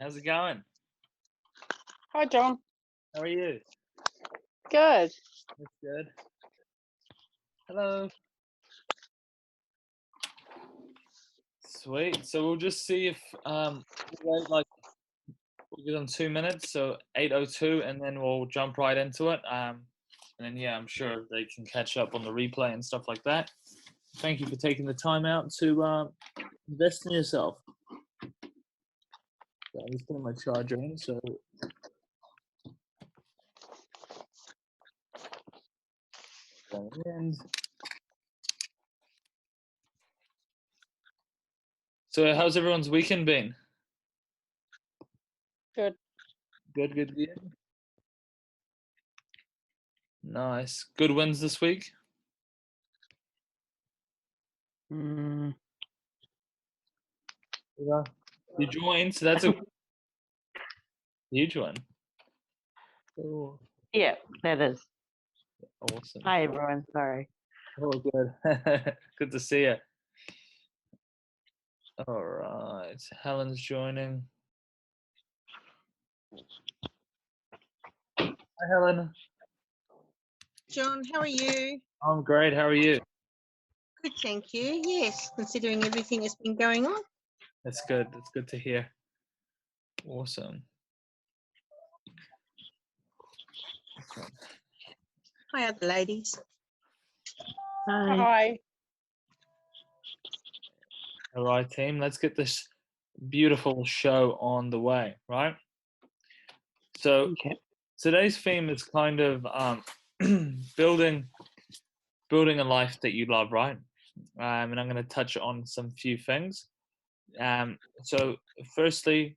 How's it going? Hi, John. How are you? Good. That's good. Hello. Sweet. So we'll just see if we'll wait like we'll get on 2 minutes, so 8:02, and then we'll jump right into it. And then yeah, I'm sure they can catch up on the replay and stuff like that. Thank you for taking the time out to invest in yourself. So I'm just putting my charger in. So and so how's everyone's weekend been? Good. Good. Nice. Good wins this week. Mm, Yeah. You joined, so that's a huge one. Oh, yeah, that is. awesome. Hi, everyone. Sorry. Oh, good. Good to see you. All right. Helen's joining. Hi, Helen. John, how are you? I'm great. How are you? Good, thank you. Yes, considering everything that's been going on. That's good. That's good to hear. Awesome. Okay. Hi, other ladies. Hi. All right, team. Let's get this beautiful show on the way, right? So Okay. today's theme is kind of building a life that you love, right? And I'm going to touch on some few things. So firstly,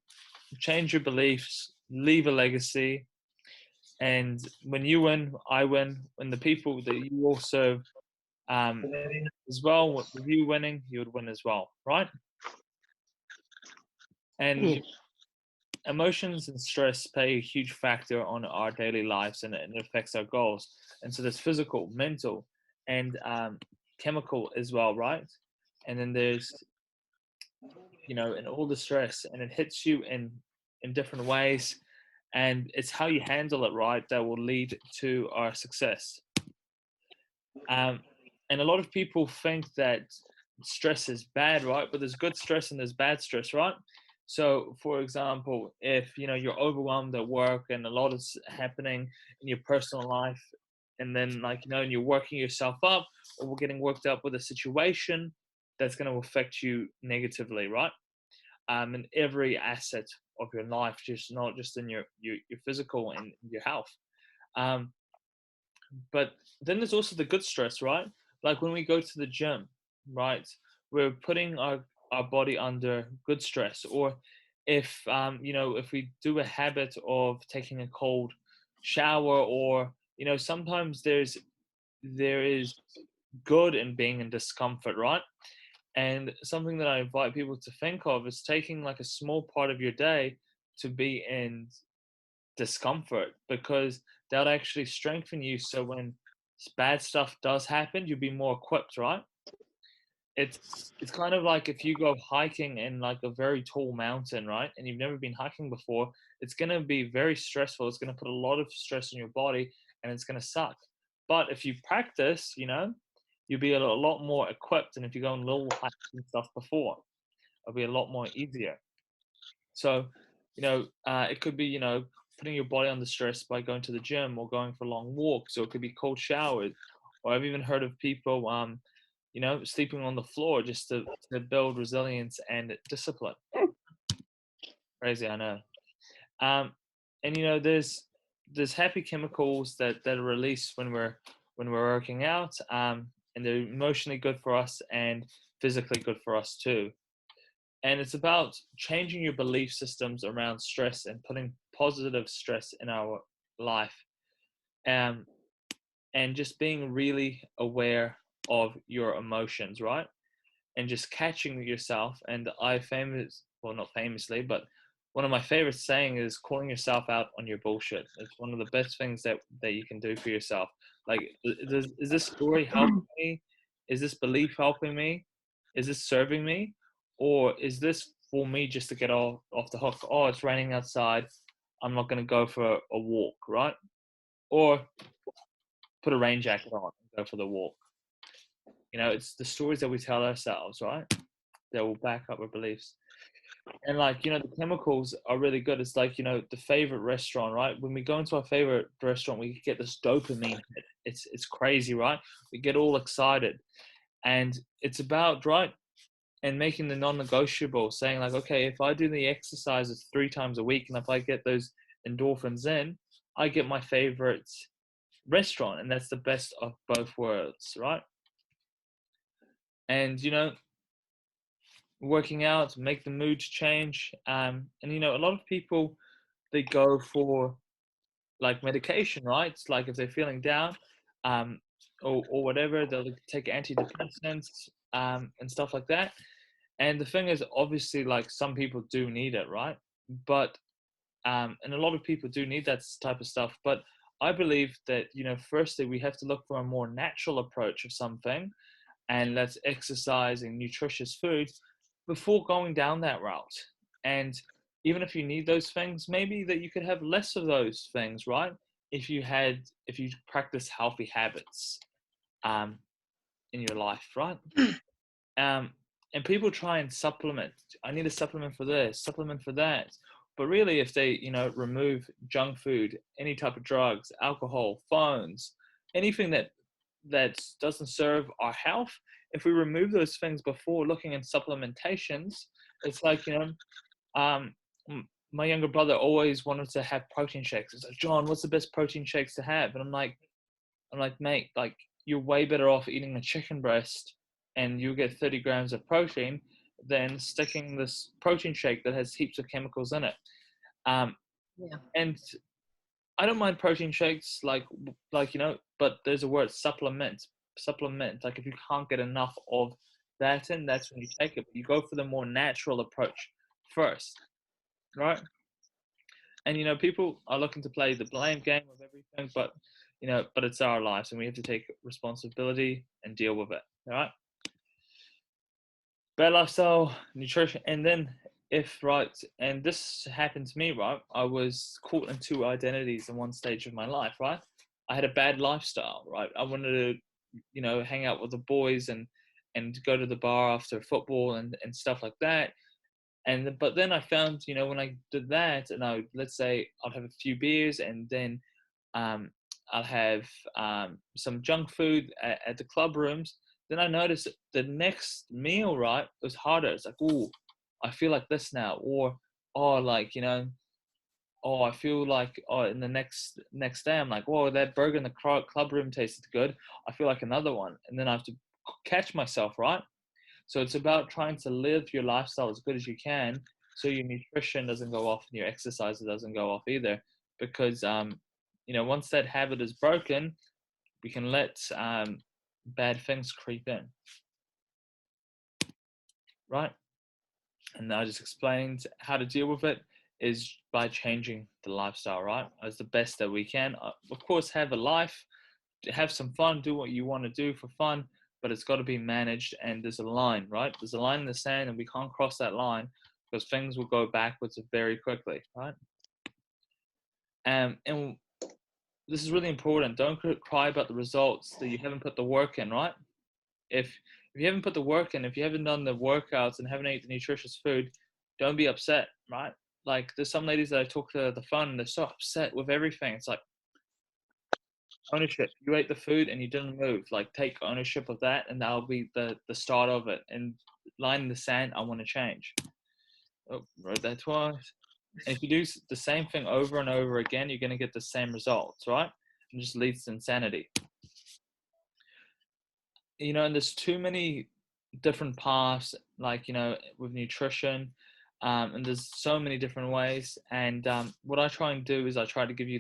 change your beliefs, leave a legacy, and when you win, I win. When the people that you all serve as well, with you winning, you would win as well, right? And Yeah. emotions and stress play a huge factor on our daily lives, and it affects our goals. And so there's physical, mental, and chemical as well, right? And then there's and all the stress, and it hits you in different ways, and it's how you handle it, right, that will lead to our success. And a lot of people think that stress is bad, right? But there's good stress and there's bad stress, right? So for example, if you're overwhelmed at work and a lot is happening in your personal life, and then and you're working yourself up, or we're getting worked up with a situation that's going to affect you negatively, right? In every asset of your life, just not just in your physical and your health. Um, but then there's also the good stress, right? Like when we go to the gym, right? We're putting our body under good stress. Or if if we do a habit of taking a cold shower, or sometimes there is good in being in discomfort, right? And something that I invite people to think of is taking like a small part of your day to be in discomfort, because that'll actually strengthen you. So when bad stuff does happen, you'll be more equipped, right? It's kind of like if you go hiking in like a very tall mountain, right? And you've never been hiking before, it's going to be very stressful. It's going to put a lot of stress on your body, and it's going to suck. But if you practice, you'll be a lot more equipped. And if you go on little hikes and stuff before, it'll be a lot more easier. So, it could be, putting your body under stress by going to the gym or going for long walks, or it could be cold showers. Or I've even heard of people, sleeping on the floor just to build resilience and discipline. Crazy, I know. Um, and there's happy chemicals that are released when we're working out, and they're emotionally good for us and physically good for us too. And it's about changing your belief systems around stress and putting positive stress in our life, and just being really aware of your emotions, right? And just catching yourself. And not famously, but one of my favorite saying is calling yourself out on your bullshit. It's one of the best things that you can do for yourself. Like, is this story helping me? Is this belief helping me? Is this serving me? Or is this for me just to get off the hook. Oh, it's raining outside. I'm not going to go for a walk, right? Or put a rain jacket on and go for the walk. You know, it's the stories that we tell ourselves, right? That will back up our beliefs. And like, you know, the chemicals are really good. It's like, you know, the favorite restaurant, right? When we go into our favorite restaurant, we get this dopamine hit. It's crazy, right? We get all excited. And it's about, right? And making the non-negotiable, saying like, okay, if I do the exercises 3 times a week, and if I get those endorphins in, I get my favorite restaurant, and that's the best of both worlds, right? And you know, working out, make the mood change. And you know, a lot of people, they go for like medication, right? It's like if they're feeling down, or whatever, they'll take antidepressants, and stuff like that. And the thing is, obviously, like some people do need it, right? But and a lot of people do need that type of stuff. But I believe that, you know, firstly, we have to look for a more natural approach of something, and that's exercise and nutritious food before going down that route. And even if you need those things, maybe that you could have less of those things, right? If you practice healthy habits um, in your life, right? And people try and supplement. I need a supplement for this, supplement for that. But really, if they, you know, remove junk food, any type of drugs, alcohol, phones, anything that doesn't serve our health, if we remove those things before looking at supplementations, it's like, you know, my younger brother always wanted to have protein shakes. It's like, John, what's the best protein shakes to have? And I'm like, mate, like you're way better off eating a chicken breast and you get 30 grams of protein than sticking this protein shake that has heaps of chemicals in it. Yeah. And I don't mind protein shakes, like you know, but there's a word, supplement. Like if you can't get enough of that in, that's when you take it. But you go for the more natural approach first, right? And you know, people are looking to play the blame game of everything, but you know, but it's our lives, and we have to take responsibility and deal with it. All right. Bad lifestyle, nutrition, and then if right, and this happened to me, right? I was caught in 2 identities in one stage of my life, right? I had a bad lifestyle, right? I wanted to, you know, hang out with the boys and go to the bar after football and stuff like that. But then I found, you know, when I did that, and let's say I'd have a few beers, and then um, I'll have some junk food at the club rooms. Then I noticed the next meal, right, was harder. It's like, oh, I feel like this now, or oh, like, you know, oh, I feel like, oh, in the next day, I'm like, oh, that burger in the club room tasted good. I feel like another one, and then I have to catch myself, right? So it's about trying to live your lifestyle as good as you can, so your nutrition doesn't go off and your exercise doesn't go off either. Because you know, once that habit is broken, we can let bad things creep in, right? And I just explained how to deal with it is by changing the lifestyle, right? As the best that we can. Of course, have a life, have some fun, do what you want to do for fun, but it's got to be managed. And there's a line, right? There's a line in the sand, and we can't cross that line because things will go backwards very quickly, right? And this is really important. Don't cry about the results that you haven't put the work in, right? If you haven't put the work in, if you haven't done the workouts and haven't eaten the nutritious food, don't be upset, right? Like there's some ladies that I talk to the phone and they're so upset with everything. It's like ownership. You ate the food and you didn't move. Like take ownership of that, and that'll be the start of it. And line in the sand, I want to change. Oh, wrote that twice. And if you do the same thing over and over again, you're going to get the same results, right? It just leads to insanity. You know, and there's too many different paths, like, you know, with nutrition, and there's so many different ways. And what I try and do is I try to give you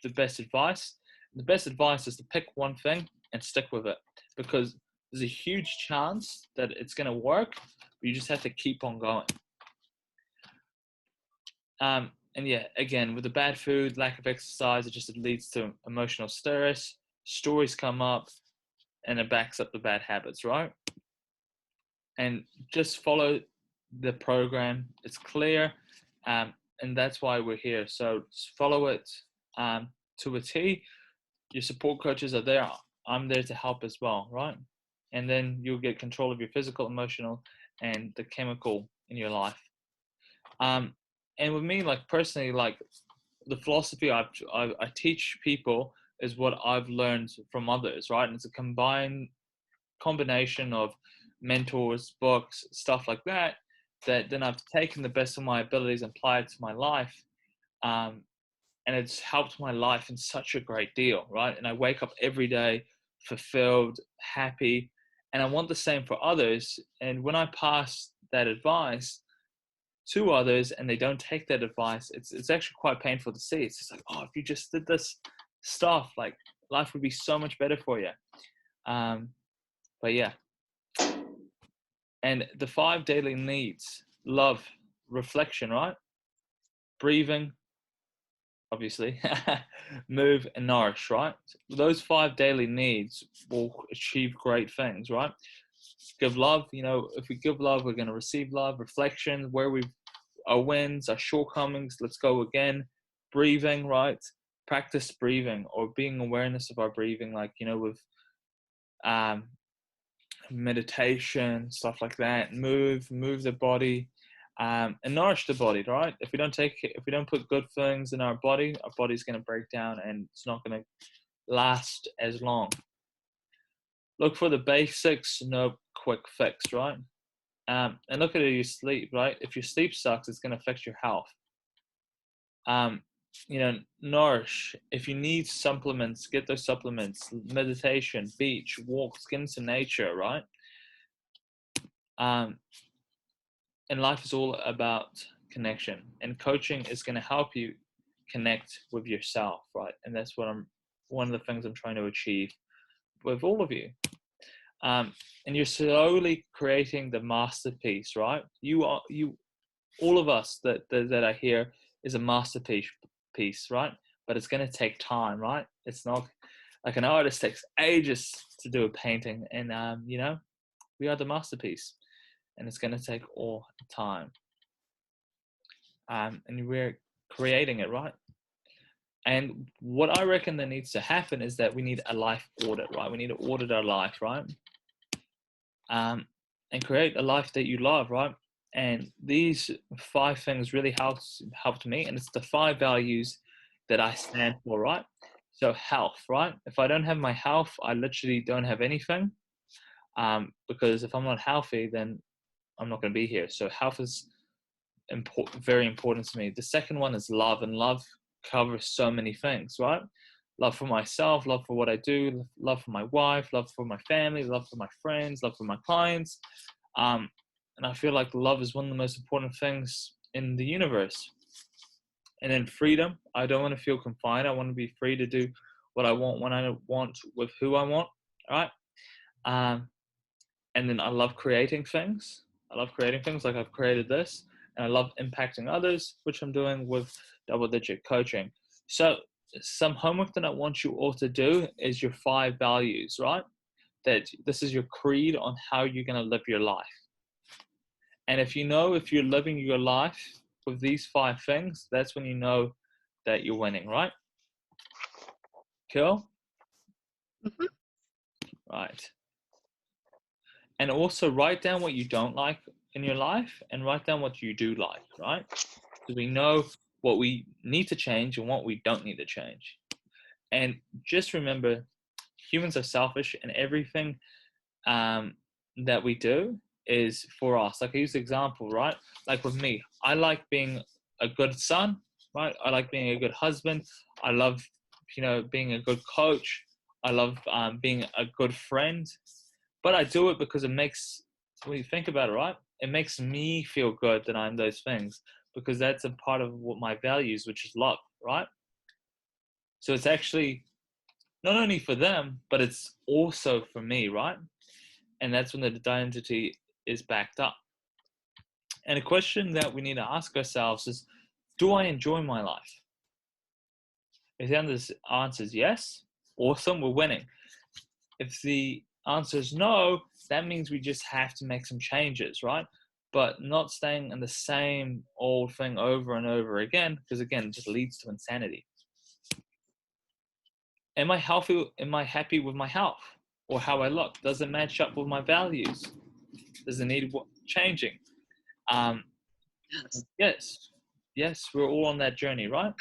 the best advice. The best advice is to pick one thing and stick with it, because there's a huge chance that it's going to work, but you just have to keep on going. And yeah, again, with the bad food, lack of exercise, it leads to emotional stress, stories come up, and it backs up the bad habits, right? And just follow the program. It's clear, and that's why we're here. So just follow it to a T. Your support coaches are there. I'm there to help as well, right? And then you'll get control of your physical, emotional, and the chemical in your life. And with me, like personally, like the philosophy I teach people is what I've learned from others, right? And it's a combination of mentors, books, stuff like that, that then I've taken the best of my abilities and applied to my life. And it's helped my life in such a great deal, right? And I wake up every day fulfilled, happy, and I want the same for others. And when I pass that advice to others and they don't take that advice, it's actually quite painful to see. It's just like, oh, if you just did this stuff, like life would be so much better for you. But yeah. And the 5 daily needs: love, reflection, right? Breathing, obviously, move and nourish, right? Those 5 daily needs will achieve great things, right? Give love, if we give love, we're going to receive love. Reflection, our wins, our shortcomings, let's go again. Breathing, right? Practice breathing or being awareness of our breathing, like, with meditation, stuff like that. Move the body, and nourish the body, right? If we don't put good things in our body's going to break down and it's not going to last as long. Look for the basics, no quick fix, right? And look at your sleep, right? If your sleep sucks, it's going to affect your health. Nourish. If you need supplements, get those supplements. Meditation, beach, walks, get into nature, right? And life is all about connection, and coaching is going to help you connect with yourself, right? And that's one of the things I'm trying to achieve with all of you. And you're slowly creating the masterpiece, right? All of us that are here is a masterpiece, right? But it's going to take time, right? It's not like an artist takes ages to do a painting, and we are the masterpiece, and it's going to take all time. And we're creating it, right? And what I reckon that needs to happen is that we need a life audit, right? We need to audit our life, right? And create a life that you love, right? And these 5 things really helped me, and it's the 5 values that I stand for, right? So health, right? If I don't have my health, I literally don't have anything. Because if I'm not healthy, then I'm not going to be here. So health is very important to me. The second one is love, and love covers so many things, right? Love for myself, love for what I do, love for my wife, love for my family, love for my friends, love for my clients. And I feel like love is one of the most important things in the universe. And then freedom. I don't want to feel confined. I want to be free to do what I want, when I want, with who I want, right? And then I love creating things. Like I've created this. And I love impacting others, which I'm doing with Double Digit Coaching. So some homework that I want you all to do is your 5 values, right? That this is your creed on how you're going to live your life. And if you're living your life with these 5 things, that's when you know that you're winning, right? Cool? Mhm. Right. And also write down what you don't like in your life and write down what you do like, right? So we know what we need to change and what we don't need to change. And just remember, humans are selfish, and everything that we do is for us. Like I use the example, right? Like with me, I like being a good son, right? I like being a good husband. I love, being a good coach. I love being a good friend. But I do it because it makes, when you think about it, right? It makes me feel good that I'm those things, because that's a part of what my values, which is love, right? So it's actually not only for them, but it's also for me, right? And that's when the identity is backed up. And a question that we need to ask ourselves is, do I enjoy my life? If the answer is yes, awesome, we're winning. If the answer is no, that means we just have to make some changes, right? but not staying in the same old thing over and over again, because again, it just leads to insanity. Am I healthy? Am I happy with my health or how I look? Does it match up with my values? Does it need changing? Yes, yes, we're all on that journey, right?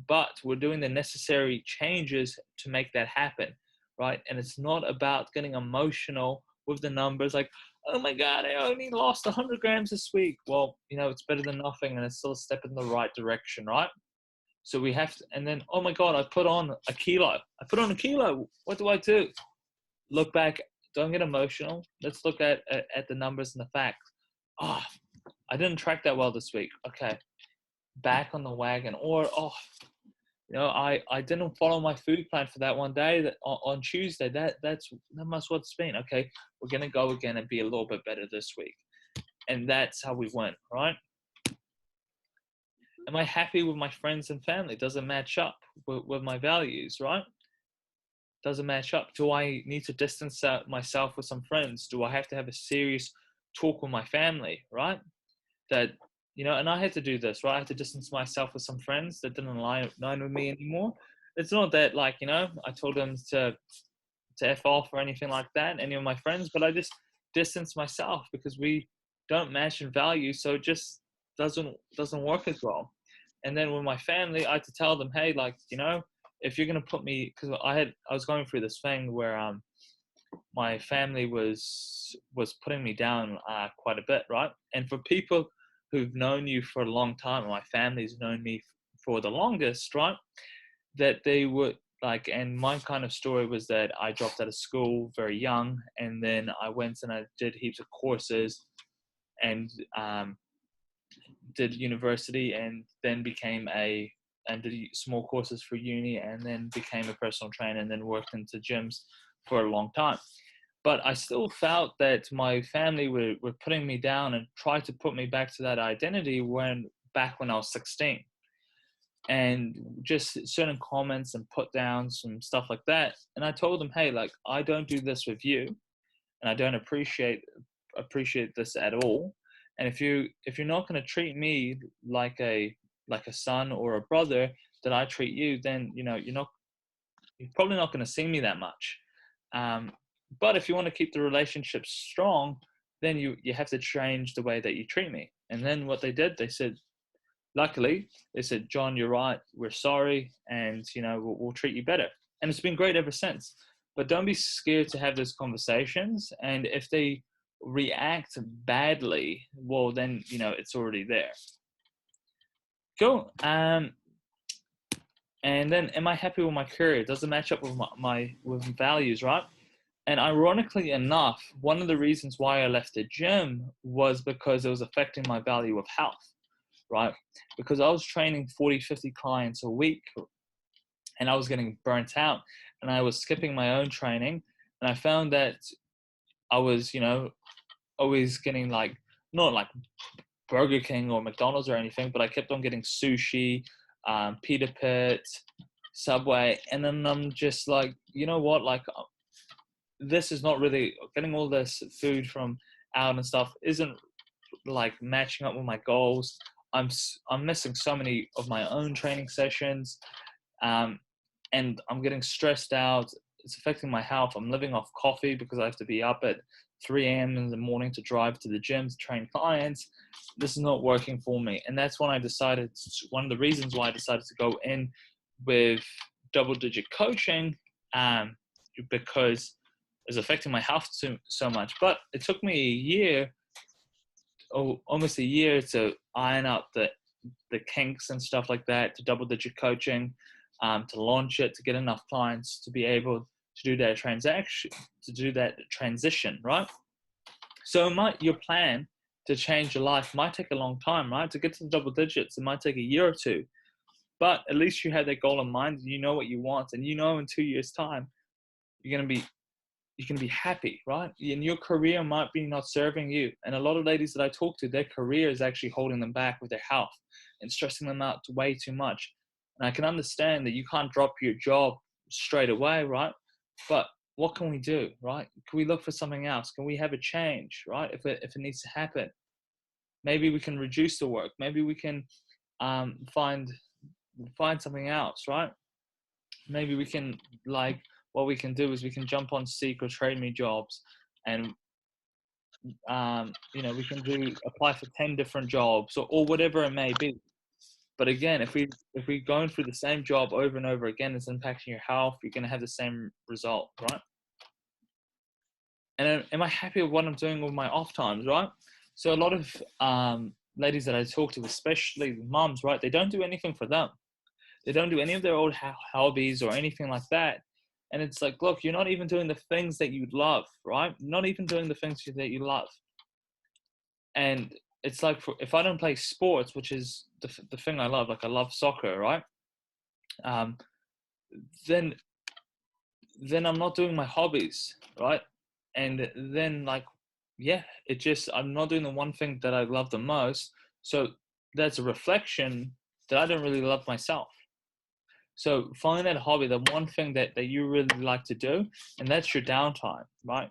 But we're doing the necessary changes to make that happen, right? And it's not about getting emotional with the numbers, like, oh my God, I only lost 100 grams this week. Well, it's better than nothing, and it's still a step in the right direction, right? So we have to, and then, oh my God, I put on a kilo. What do I do? Look back. Don't get emotional. Let's look at the numbers and the facts. Oh, I didn't track that well this week. Okay. Back on the wagon. Or, I didn't follow my food plan for that one day on Tuesday. That must what it's been. Okay. We're going to go again and be a little bit better this week. And that's how we went, right? Am I happy with my friends and family? Does it match up with my values, right? Does it match up? Do I need to distance myself with some friends? Do I have to have a serious talk with my family, right? That, and I had to do this, right? I had to distance myself with some friends that didn't align with me anymore. It's not that, like, I told them to F off or anything like that, any of my friends, but I just distanced myself because we don't match in value, so it just doesn't work as well. And then with my family, I had to tell them, hey, like, if you're gonna put me, because I was going through this thing where my family was putting me down quite a bit, right? And for people who've known you for a long time, my family's known me for the longest, right? That they would like, and my kind of story was that I dropped out of school very young, and then I went and I did heaps of courses and did university, and then did small courses for uni, and then became a personal trainer, and then worked into gyms for a long time. But I still felt that my family were putting me down and tried to put me back to that identity back when I was 16. And just certain comments and put downs and stuff like that. And I told them, hey, like, I don't do this with you, and I don't appreciate this at all. And if you're not going to treat me like a son or a brother that I treat you, then you're probably not going to see me that much. But if you want to keep the relationship strong, then you have to change the way that you treat me. And then what they did, they said, luckily, they said, John, you're right. We're sorry, and we'll treat you better. And it's been great ever since. But don't be scared to have those conversations. And if they react badly, well, then it's already there. Cool. And then, am I happy with my career? Does it match up with my values, right? And ironically enough, one of the reasons why I left the gym was because it was affecting my value of health, right? Because I was training 40, 50 clients a week, and I was getting burnt out, and I was skipping my own training. And I found that I was, always getting not like Burger King or McDonald's or anything, but I kept on getting sushi, Pita Pit, Subway. And then I'm just like, you know what? Like, this is not really getting all this food from out and stuff isn't like matching up with my goals. I'm missing so many of my own training sessions, and I'm getting stressed out. It's affecting my health. I'm living off coffee because I have to be up at 3 a.m. in the morning to drive to the gym to train clients. This is not working for me. And that's when one of the reasons why I decided to go in with Double Digit Coaching, because it's affecting my health so much. But it took me almost a year to iron out the kinks and stuff like that, to Double Digit Coaching, to launch it, to get enough clients to be able to do that transition, right? So your plan to change your life might take a long time, right? To get to the double digits, it might take a year or two, but at least you have that goal in mind. You know what you want, and in 2 years' time, you're gonna be happy, right? And your career might be not serving you. And a lot of ladies that I talk to, their career is actually holding them back with their health and stressing them out way too much. And I can understand that you can't drop your job straight away, right? But what can we do, right? Can we look for something else? Can we have a change, right? If it needs to happen, maybe we can reduce the work. Maybe we can find something else, right? Maybe we can, like, what we can do is we can jump on Seek or Trade Me jobs, and you know, we can apply for 10 different jobs, or whatever it may be. But again, if we're going through the same job over and over again, it's impacting your health, you're going to have the same result, right? And am I happy with what I'm doing with my off times, right? So a lot of ladies that I talk to, especially moms, right, they don't do anything for them. They don't do any of their old hobbies or anything like that. And it's like, look, you're not even doing the things that you love, right? Not even doing the things that you love. And it's like, if I don't play sports, which is the thing I love, like I love soccer, right? Then I'm not doing my hobbies, right? And then, like, yeah, I'm not doing the one thing that I love the most. So that's a reflection that I don't really love myself. So find that hobby, the one thing that you really like to do, and that's your downtime, right?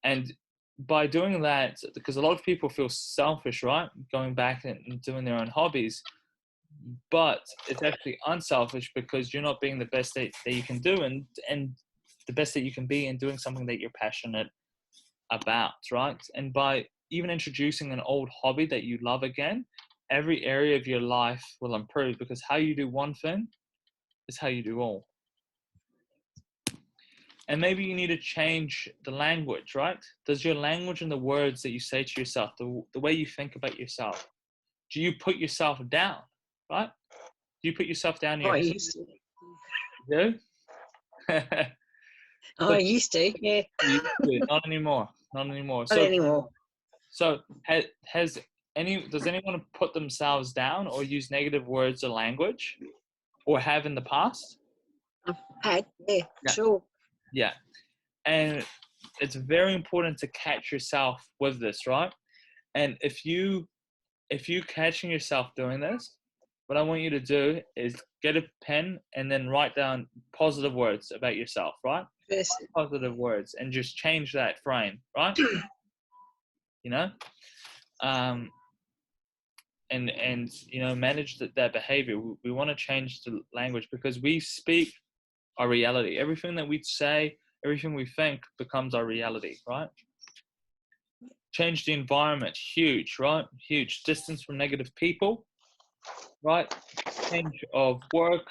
And by doing that, because a lot of people feel selfish, right? Going back and doing their own hobbies, but it's actually unselfish because you're not being the best that you can do, and the best that you can be in doing something that you're passionate about, right? And by even introducing an old hobby that you love again, every area of your life will improve, because how you do one thing is how you do all. And maybe you need to change the language, right? Does your language and the words that you say to yourself, the way you think about yourself, do you put yourself down, right? Do you put yourself down? I used to. Do? I used to, yeah. Not anymore. Not anymore. Not anymore. So does anyone put themselves down or use negative words or language, or have in the past? I've had, yeah, sure. Yeah. And it's very important to catch yourself with this, right? And if you catching yourself doing this, what I want you to do is get a pen and then write down positive words about yourself, right? Yes. Positive words, and just change that frame, right? You know, and you know, manage that behavior. We want to change the language, because we speak our reality. Everything that we say, everything we think becomes our reality, right? Change the environment, huge, right? Huge. Distance from negative people, right? Change of work,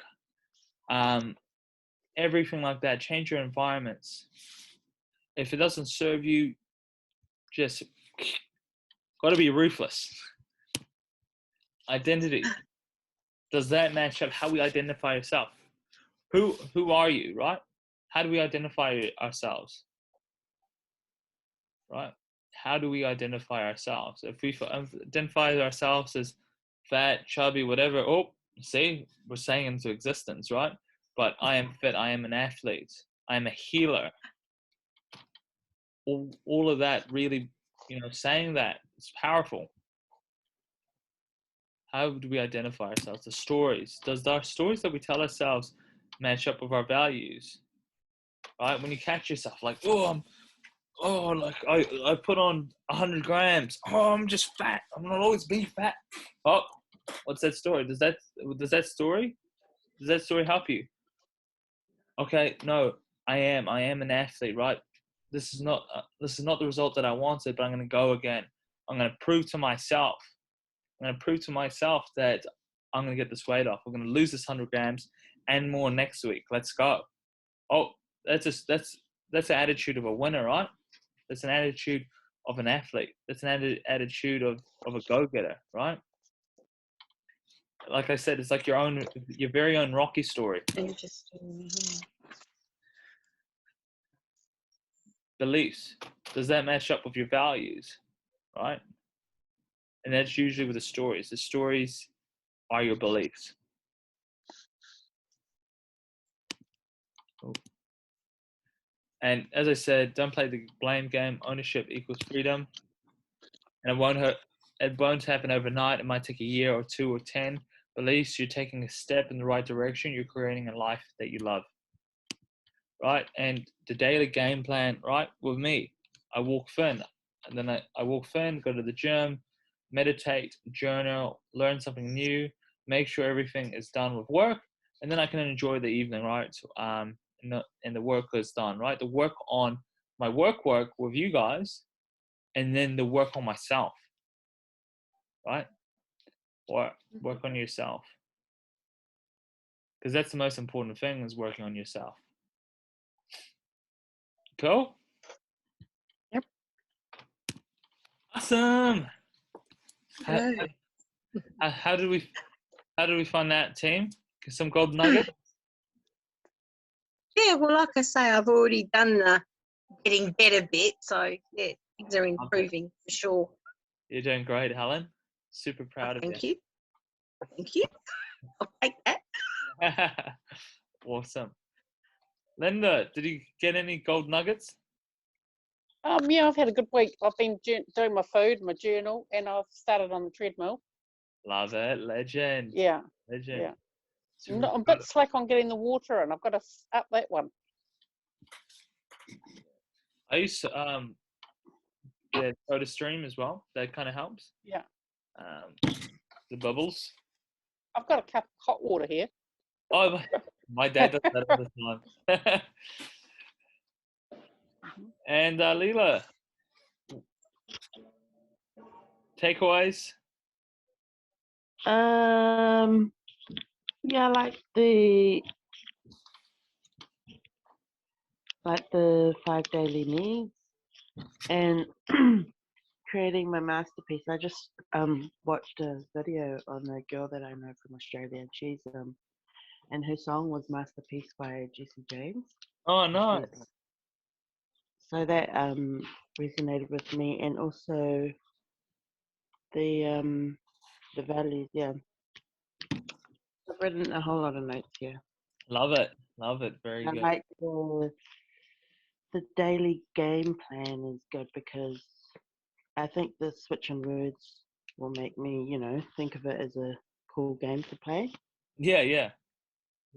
everything like that. Change your environments. If it doesn't serve you, just got to be ruthless. Identity. Does that match up how we identify ourselves? Who are you, right? How do we identify ourselves, right? How do we identify ourselves? If we identify ourselves as fat, chubby, whatever, see, we're saying into existence, right? But I am fit, I am an athlete, I am a healer. All of that, really, you know, saying that, it's powerful. How do we identify ourselves? The stories. Does our stories that we tell ourselves match up with our values? Right? When you catch yourself like, like I put on 100 grams. Oh, I'm just fat. I'm not always being fat. Oh, what's that story? Does that story help you? Okay, no, I am an athlete, right? This is not the result that I wanted, but I'm going to go again. I'm going to prove to myself. That I'm going to get this weight off. We're going to lose this 100 grams and more next week. Let's go. Oh, that's the attitude of a winner, right? That's an attitude of an athlete. That's an attitude of a go-getter, right? Like I said, it's like your very own Rocky story. Beliefs. Does that match up with your values, right? And that's usually with the stories. The stories are your beliefs. And as I said, don't play the blame game. Ownership equals freedom. And it won't happen overnight. It might take a year or 2 or 10. But at least you're taking a step in the right direction. You're creating a life that you love. right? And the daily game plan, right? With me, I walk thin, and then I walk thin, go to the gym, meditate, journal, learn something new, make sure everything is done with work, and then I can enjoy the evening, right? And the work is done, right? The work on my work with you guys, and then the work on myself, right? Work on yourself, because that's the most important thing, is working on yourself. Cool. Yep. Awesome. How, Good. how did we find that, team? Some gold nuggets. Yeah, well, like I say, I've already done the getting better bit, so yeah, things are improving for sure. You're doing great, Helen. Super proud of Thank you. Thank you. I'll take that. you. Awesome. Linda, did you get any gold nuggets? Yeah, I've had a good week. I've been doing my food, my journal, and I've started on the treadmill. Love it. Legend. Yeah, Legend. yeah. Super I'm a proud bit slack on getting the water in. I've got to up that one. I used to soda stream as well. That kind of helps. Yeah. The bubbles. I've got a cup of hot water here. Oh, my dad does that all the time. And Leela, takeaways? Yeah, like the 5 daily needs and creating my masterpiece. I just watched a video on a girl that I know from Australia, and she's and her song was Masterpiece by Jessie James. Oh, nice. So that resonated with me, and also the values. Yeah, I've written a whole lot of notes here. Love it. Love it. Very I good. like the daily game plan is good because I think the switch in words will make me, think of it as a cool game to play, Yeah, yeah.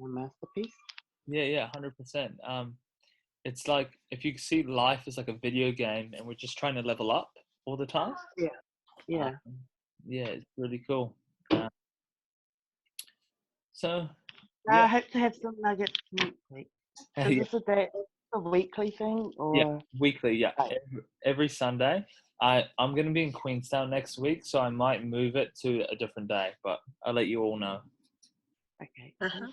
a masterpiece. Yeah, 100%. It's like if you see life as like a video game and we're just trying to level up all the time. Yeah. Yeah, it's really cool. So, I yeah. hope to have some nuggets next week. Is Yeah. this a weekly thing or? Yeah, weekly. Yeah, Right. every Sunday. I'm gonna be in Queenstown next week, so I might move it to a different day, but I'll let you all know. Okay. Uh-huh.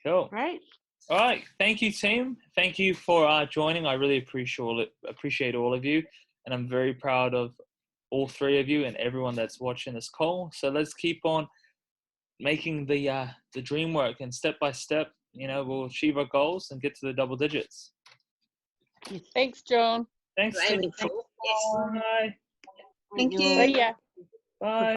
Cool. Great. All right. Thank you, team. Thank you for joining. I really appreciate all of you, and I'm very proud of all three of you and everyone that's watching this call. So let's keep on making the dream work, and step by step, we'll achieve our goals and get to the double digits. Thanks, John. Thanks. We're aiming Team. for, yes. Bye. Thank you. you. See ya. Bye.